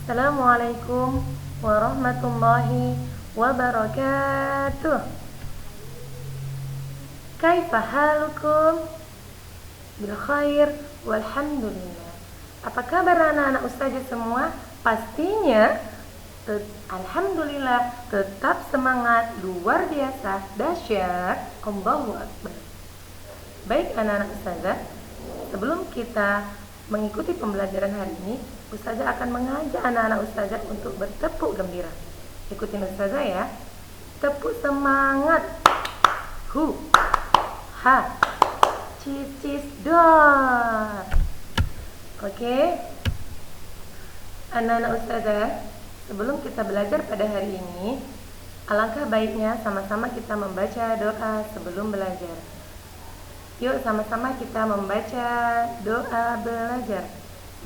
Assalamualaikum warahmatullahi wabarakatuh. Kaifa halukum? Bil khair walhamdulillah. Apa kabar anak-anak ustazah semua? Pastinya alhamdulillah, tetap semangat, luar biasa, dahsyat, Allahu Akbar. Baik anak-anak ustazah, sebelum kita mengikuti pembelajaran hari ini, ustazah akan mengajak anak-anak ustazah untuk bertepuk gembira. Ikutin ustazah ya. Tepuk semangat. Hu, ha, cis, cis, dor. Oke. Anak-anak ustazah, sebelum kita belajar pada hari ini, alangkah baiknya sama-sama kita membaca doa sebelum belajar. Yuk sama-sama kita membaca doa belajar.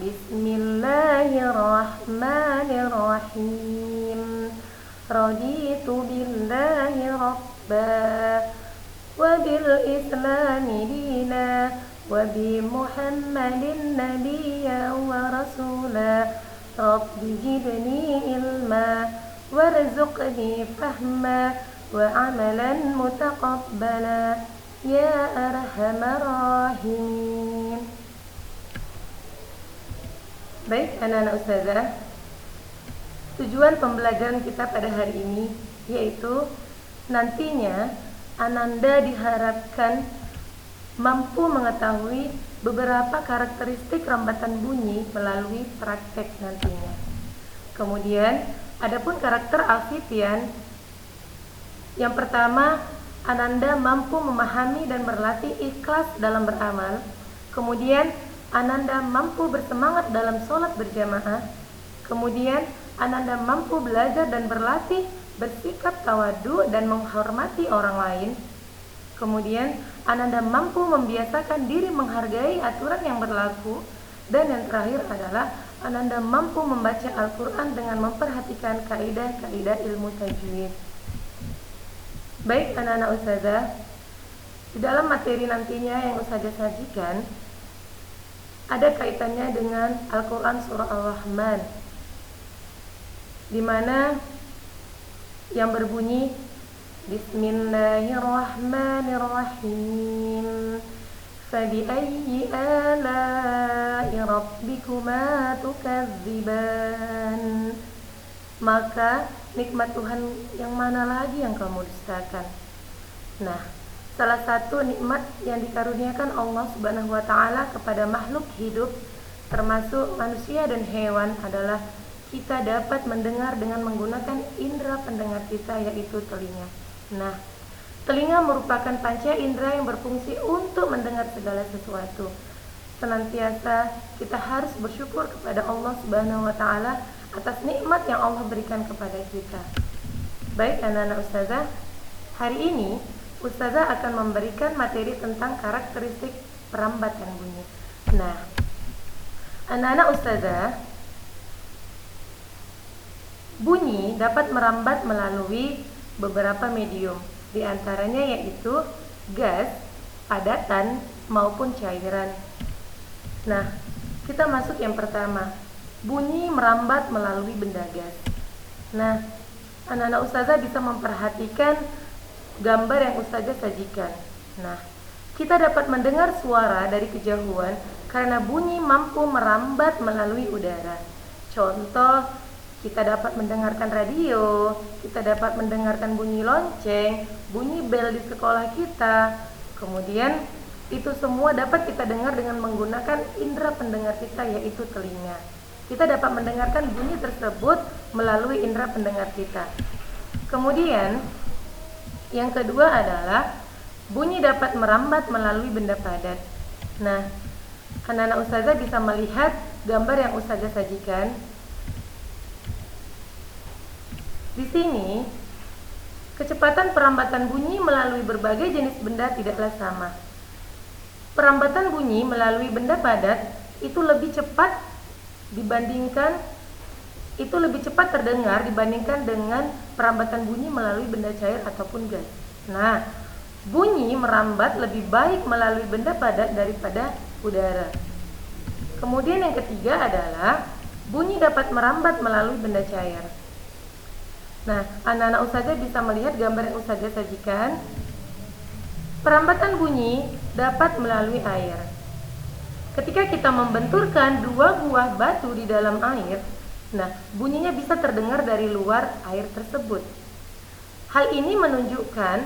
Bismillahirrahmanirrahim. Raditu billahi rabba wa bil islami dina wa bi muhammadin nabiyya wa rasula. Rabbi zidni ilma warzuqni fahma wa amalan mutaqabbala ya arhamar rahimin. Baik anak-anak ustazah, tujuan pembelajaran kita pada hari ini yaitu nantinya Ananda diharapkan mampu mengetahui beberapa karakteristik rambatan bunyi melalui praktek nantinya. Kemudian, adapun karakter alfitian, yang pertama, Ananda mampu memahami dan berlatih ikhlas dalam beramal. Kemudian, Ananda mampu bersemangat dalam sholat berjamaah. Kemudian, Ananda mampu belajar dan berlatih bersikap tawadu dan menghormati orang lain. Kemudian, Ananda mampu membiasakan diri menghargai aturan yang berlaku. Dan yang terakhir adalah Ananda mampu membaca Al-Quran dengan memperhatikan kaidah-kaidah ilmu tajwid. Baik anak-anak ustazah, di dalam materi nantinya yang ustazah sajikan ada kaitannya dengan Al-Quran surah Al-Rahman, di mana yang berbunyi Bismillahirrahmanirrahim. Fabi'ayyi ala'i rabbikuma tukadziban. Maka nikmat Tuhan yang mana lagi yang kamu dustakan? Nah, salah satu nikmat yang dikaruniakan Allah Subhanahu wa taala kepada makhluk hidup termasuk manusia dan hewan adalah kita dapat mendengar dengan menggunakan indera pendengar kita, yaitu telinga. Nah, telinga merupakan panca indera yang berfungsi untuk mendengar segala sesuatu. Senantiasa kita harus bersyukur kepada Allah Subhanahu wa taala atas nikmat yang Allah berikan kepada kita. Baik anak-anak ustazah, hari ini ustazah akan memberikan materi tentang karakteristik perambatan bunyi. Nah, anak-anak ustazah, bunyi dapat merambat melalui beberapa medium, di antaranya yaitu gas, padatan, maupun cairan. Nah, kita masuk yang pertama. Bunyi merambat melalui benda gas. Nah, anak-anak ustazah bisa memperhatikan gambar yang ustazah sajikan. Nah, kita dapat mendengar suara dari kejauhan karena bunyi mampu merambat melalui udara. Contoh, kita dapat mendengarkan radio, kita dapat mendengarkan bunyi lonceng, bunyi bel di sekolah kita. Kemudian, itu semua dapat kita dengar dengan menggunakan indera pendengar kita, yaitu telinga. Kita dapat mendengarkan bunyi tersebut melalui indera pendengar kita. Kemudian, yang kedua adalah bunyi dapat merambat melalui benda padat. Nah, anak-anak ustazah bisa melihat gambar yang ustazah sajikan. Di sini, kecepatan perambatan bunyi melalui berbagai jenis benda tidaklah sama. Perambatan bunyi melalui benda padat itu lebih cepat terdengar dibandingkan dengan perambatan bunyi melalui benda cair ataupun gas. Nah, bunyi merambat lebih baik melalui benda padat daripada udara. Kemudian yang ketiga adalah bunyi dapat merambat melalui benda cair. Nah, anak-anak ustazah bisa melihat gambar yang ustazah sajikan. Perambatan bunyi dapat melalui air. Ketika kita membenturkan dua buah batu di dalam air, nah, bunyinya bisa terdengar dari luar air tersebut. Hal ini menunjukkan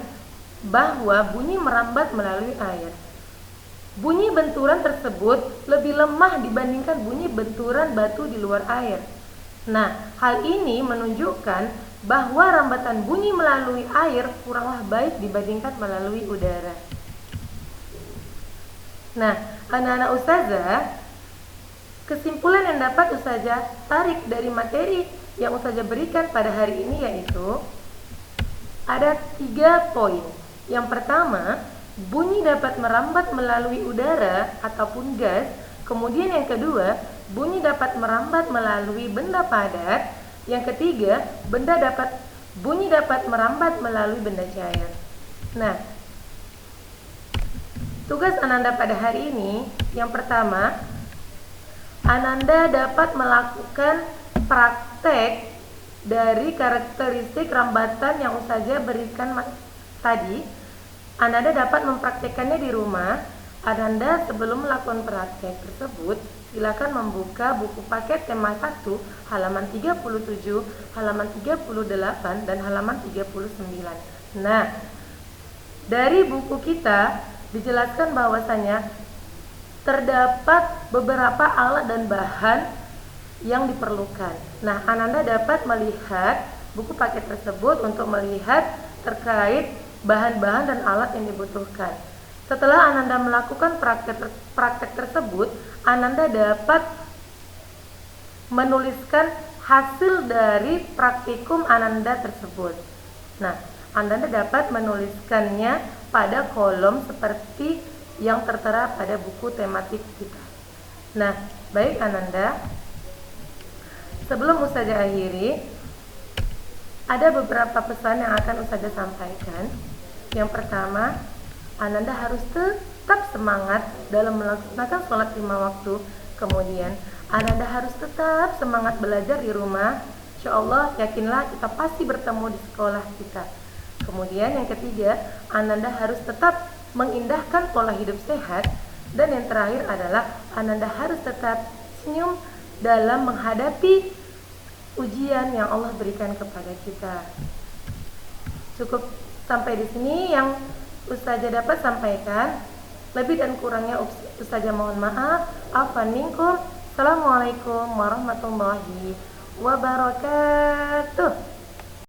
bahwa bunyi merambat melalui air. Bunyi benturan tersebut lebih lemah dibandingkan bunyi benturan batu di luar air. Nah, hal ini menunjukkan bahwa rambatan bunyi melalui air kuranglah baik dibandingkan melalui udara. Nah, anak-anak ustazah, kesimpulan yang dapat ustazah tarik dari materi yang ustazah berikan pada hari ini yaitu ada 3 poin. Yang pertama, bunyi dapat merambat melalui udara ataupun gas. Kemudian yang kedua, bunyi dapat merambat melalui benda padat. Yang ketiga, bunyi dapat merambat melalui benda cair. Nah, tugas Ananda pada hari ini, yang pertama, Ananda dapat melakukan praktek dari karakteristik rambatan yang ustazah berikan tadi. Ananda dapat mempraktekkannya di rumah. Ananda sebelum melakukan praktek tersebut, silakan membuka buku paket tema 1 halaman 37, halaman 38, dan halaman 39. Nah, dari buku kita dijelaskan bahwasanya terdapat beberapa alat dan bahan yang diperlukan. Nah, Ananda dapat melihat buku paket tersebut untuk melihat terkait bahan-bahan dan alat yang dibutuhkan. Setelah Ananda melakukan praktek tersebut, Ananda dapat menuliskan hasil dari praktikum Ananda tersebut. Nah, Ananda dapat menuliskannya pada kolom seperti yang tertera pada buku tematik kita. Nah, baik Ananda, sebelum ustazah akhiri, ada beberapa pesan yang akan ustazah sampaikan. Yang pertama, Ananda harus tetap semangat dalam melaksanakan sholat 5 waktu. Kemudian, Ananda harus tetap semangat belajar di rumah. Insya Allah, yakinlah kita pasti bertemu di sekolah kita. Kemudian yang ketiga, Ananda harus tetap mengindahkan pola hidup sehat. Dan yang terakhir adalah Ananda harus tetap senyum dalam menghadapi ujian yang Allah berikan kepada kita. Cukup sampai di sini yang ustazah dapat sampaikan. Lebih dan kurangnya ustazah mohon maaf. Afwan minkum. Assalamualaikum warahmatullahi wabarakatuh.